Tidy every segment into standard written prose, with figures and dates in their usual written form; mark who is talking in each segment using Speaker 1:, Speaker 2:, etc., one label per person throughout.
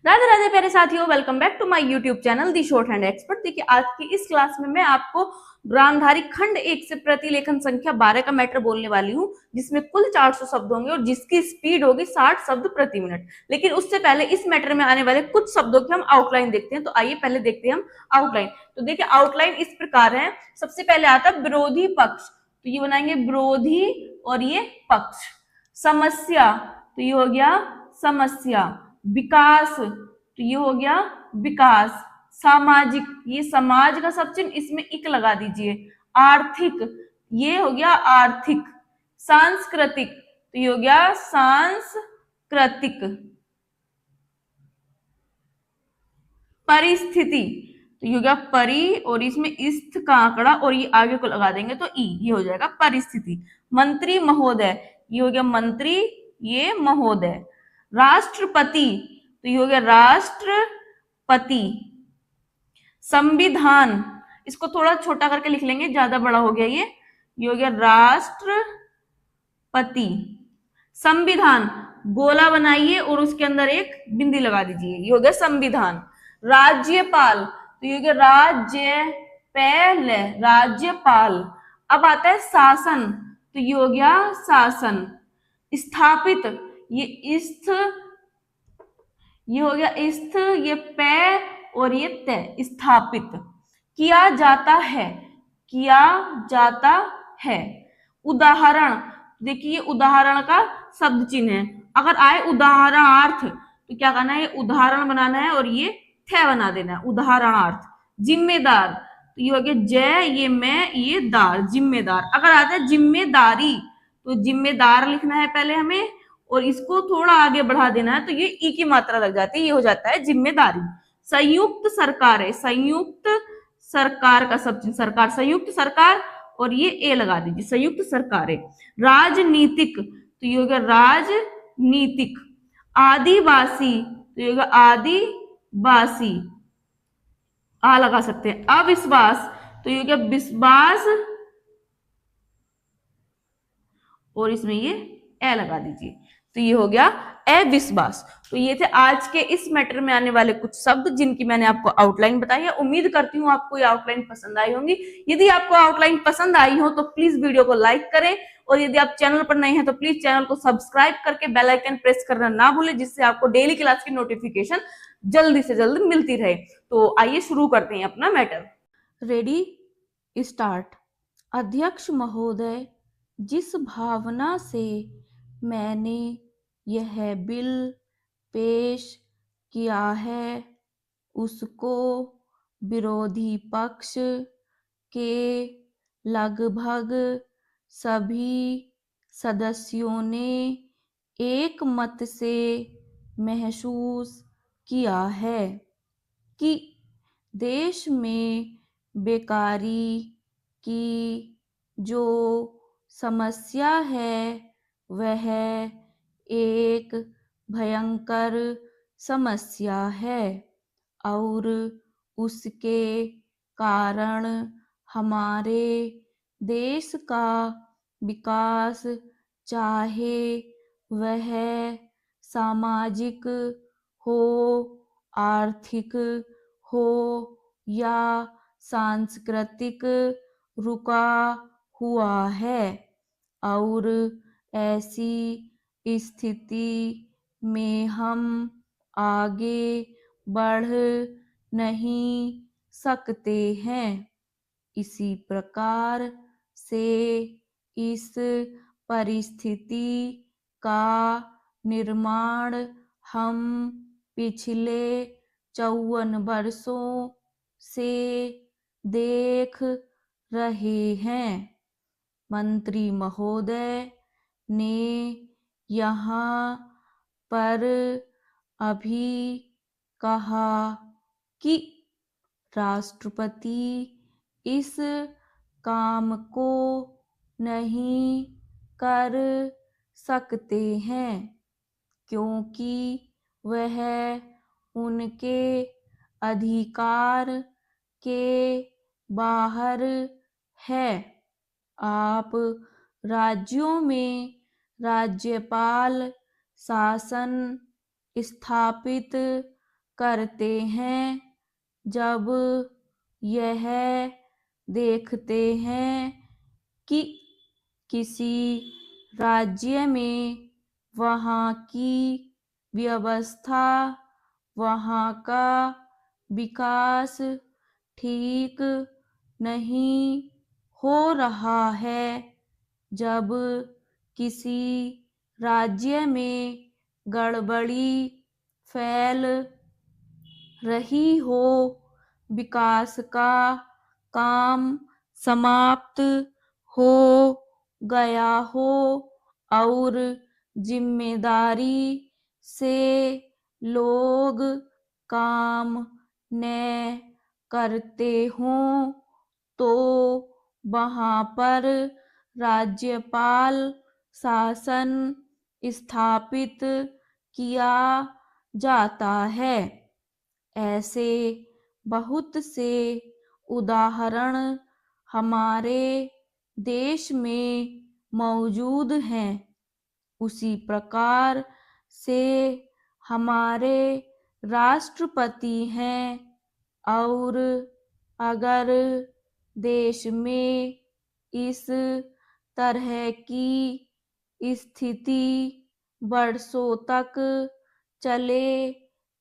Speaker 1: राधे राधे प्यारे साथियों, welcome back to my YouTube channel the shorthand expert. देखिए आज की इस क्लास में मैं आपको ब्राह्मधारी खंड 1 से प्रतिलेखन संख्या 12 का मैटर बोलने वाली हूँ, जिसमें कुल 400 शब्द होंगे और जिसकी स्पीड होगी 60 शब्द प्रति मिनट। लेकिन उससे पहले इस मैटर में आने वाले कुछ शब्दों की हम आउटलाइन देखते हैं। तो आइए पहले देखते हैं हम आउटलाइन। तो देखिए आउटलाइन इस प्रकार है। सबसे पहले आता है विरोधी पक्ष, तो ये बनाएंगे विरोधी और ये पक्ष। समस्या, तो ये हो गया समस्या। विकास, तो ये हो गया विकास। सामाजिक, ये समाज का सब चिन्ह, इसमें इक लगा दीजिए। आर्थिक, ये हो गया आर्थिक। सांस्कृतिक, तो ये हो गया सांस्कृतिक। परिस्थिति, तो ये हो गया परि और इसमें इस्थ का आंकड़ा और ये आगे को लगा देंगे तो ई, ये हो जाएगा परिस्थिति। मंत्री महोदय, ये हो गया मंत्री, ये महोदय। राष्ट्रपति, तो ये हो गया राष्ट्रपति। संविधान, इसको थोड़ा छोटा करके लिख लेंगे, ज्यादा बड़ा हो गया ये हो गया राष्ट्रपति। संविधान, गोला बनाइए और उसके अंदर एक बिंदी लगा दीजिए, ये हो गया संविधान। राज्यपाल, तो ये हो गया राज्यपाल, राज्यपाल। अब आता है शासन, तो ये हो गया शासन। स्थापित, ये स्थ, ये हो गया स्थ, ये पै और ये तय, स्थापित। किया जाता है, किया जाता है। उदाहरण, देखिए उदाहरण का शब्द चिन्ह है। अगर आए उदाहरणार्थ तो क्या करना है, उदाहरण बनाना है और ये थ बना देना है, उदाहरणार्थ। जिम्मेदार, तो ये हो गया जय, ये मैं, ये दार, जिम्मेदार। अगर आता है जिम्मेदारी तो जिम्मेदार लिखना है पहले हमें और इसको थोड़ा आगे बढ़ा देना है तो ये ई की मात्रा लग जाती है, ये हो जाता है जिम्मेदारी। संयुक्त सरकार है, संयुक्त सरकार का सब चिन्ह सरकार, संयुक्त सरकार और ये ए लगा दीजिए, संयुक्त सरकार है। राजनीतिक, तो ये हो गया राजनीतिक। आदिवासी, तो ये होगा आदिवासी, आ लगा सकते हैं। अविश्वास, तो ये हो गया विश्वास और इसमें ये ए लगा दीजिए, तो ये हो गया अविश्वास। तो ये थे आज के इस मैटर में आने वाले कुछ शब्द जिनकी मैंने आपको आउटलाइन बताई है। उम्मीद करती हूँ आपको ये आउटलाइन पसंद आई होंगी। यदि आपको आउटलाइन पसंद आई हो तो प्लीज वीडियो को लाइक करें और यदि आप चैनल पर नए हैं तो प्लीज चैनल को सब्सक्राइब करके बेल आइकन प्रेस करना ना भूलें, जिससे आपको डेली क्लास की नोटिफिकेशन जल्दी से जल्दी मिलती रहे। तो आइए शुरू करते हैं अपना मैटर। Ready, start. अध्यक्ष महोदय, जिस भावना से मैंने यह बिल पेश किया है उसको विरोधी पक्ष के लगभग सभी सदस्यों ने एक मत से महसूस किया है कि देश में बेकारी की जो समस्या है वह एक भयंकर समस्या है और उसके कारण हमारे देश का विकास, चाहे वह सामाजिक हो, आर्थिक हो या सांस्कृतिक, रुका हुआ है और ऐसी स्थिति में हम आगे बढ़ नहीं सकते हैं। इसी प्रकार से इस परिस्थिति का निर्माण हम पिछले 54 वर्षों से देख रहे हैं। मंत्री महोदय ने यहाँ पर अभी कहा कि राष्ट्रपति इस काम को नहीं कर सकते हैं क्योंकि वह उनके अधिकार के बाहर है। आप राज्यों में राज्यपाल शासन स्थापित करते हैं जब यह देखते हैं कि किसी राज्य में वहाँ की व्यवस्था, वहाँ का विकास ठीक नहीं हो रहा है, जब किसी राज्य में गड़बड़ी फैल रही हो, विकास का काम समाप्त हो गया हो और जिम्मेदारी से लोग काम न करते हों, तो वहाँ पर राज्यपाल शासन स्थापित किया जाता है। ऐसे बहुत से उदाहरण हमारे देश में मौजूद हैं। उसी प्रकार से हमारे राष्ट्रपति हैं, और अगर देश में इस तरह की स्थिति वर्षों तक चले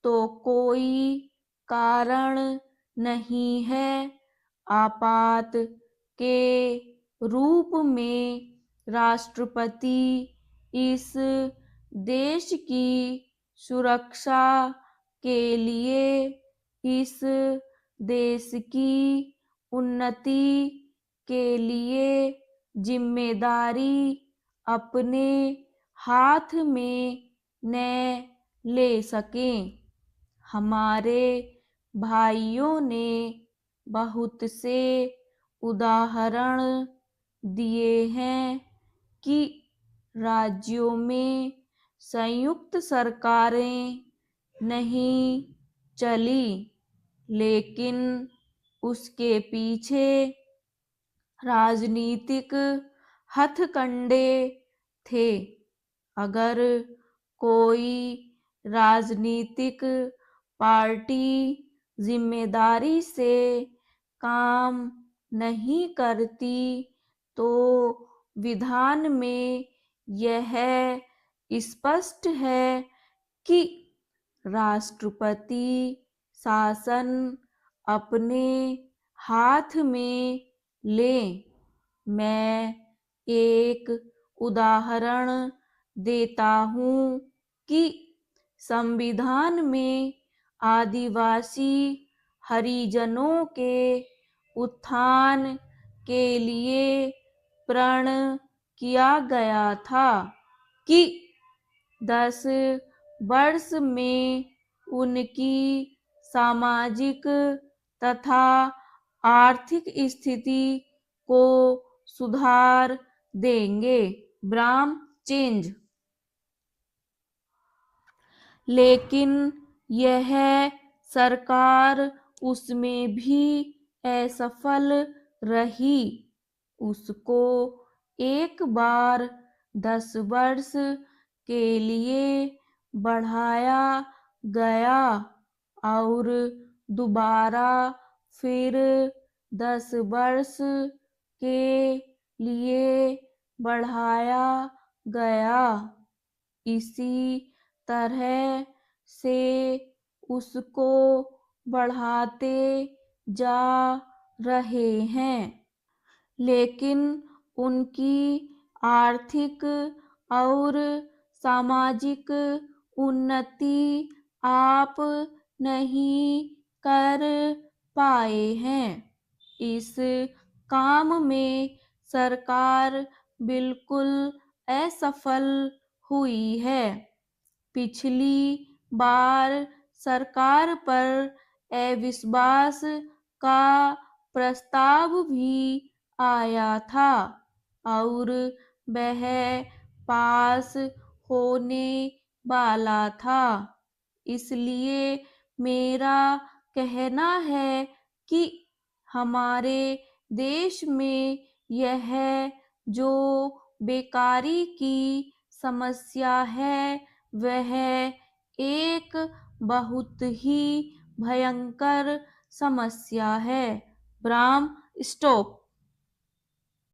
Speaker 1: तो कोई कारण नहीं है आपात के रूप में राष्ट्रपति इस देश की सुरक्षा के लिए, इस देश की उन्नति के लिए जिम्मेदारी अपने हाथ में न ले सकें। हमारे भाइयों ने बहुत से उदाहरण दिए हैं कि राज्यों में संयुक्त सरकारें नहीं चली, लेकिन उसके पीछे राजनीतिक हथकंडे थे। अगर कोई राजनीतिक पार्टी जिम्मेदारी से काम नहीं करती, तो विधान में यह स्पष्ट है कि राष्ट्रपति शासन अपने हाथ में ले। मैं एक उदाहरण देता हूँ कि संविधान में आदिवासी हरिजनों के उत्थान के लिए प्रण किया गया था कि 10 वर्ष में उनकी सामाजिक तथा आर्थिक स्थिति को सुधार देंगे, ब्राम चेंज। लेकिन यह सरकार उसमें भी असफल रही। उसको एक बार 10 वर्ष के लिए बढ़ाया गया और दोबारा फिर 10 वर्ष के लिए बढ़ाया गया। इसी तरह से उसको बढ़ाते जा रहे हैं, लेकिन उनकी आर्थिक और सामाजिक उन्नति आप नहीं कर पाए हैं। इस काम में सरकार बिल्कुल असफल हुई है। पिछली बार सरकार पर अविश्वास का प्रस्ताव भी आया था और वह पास होने वाला था। इसलिए मेरा कहना है कि हमारे देश में यह जो बेकारी की समस्या है, वह एक बहुत ही भयंकर समस्या है। Bram stop.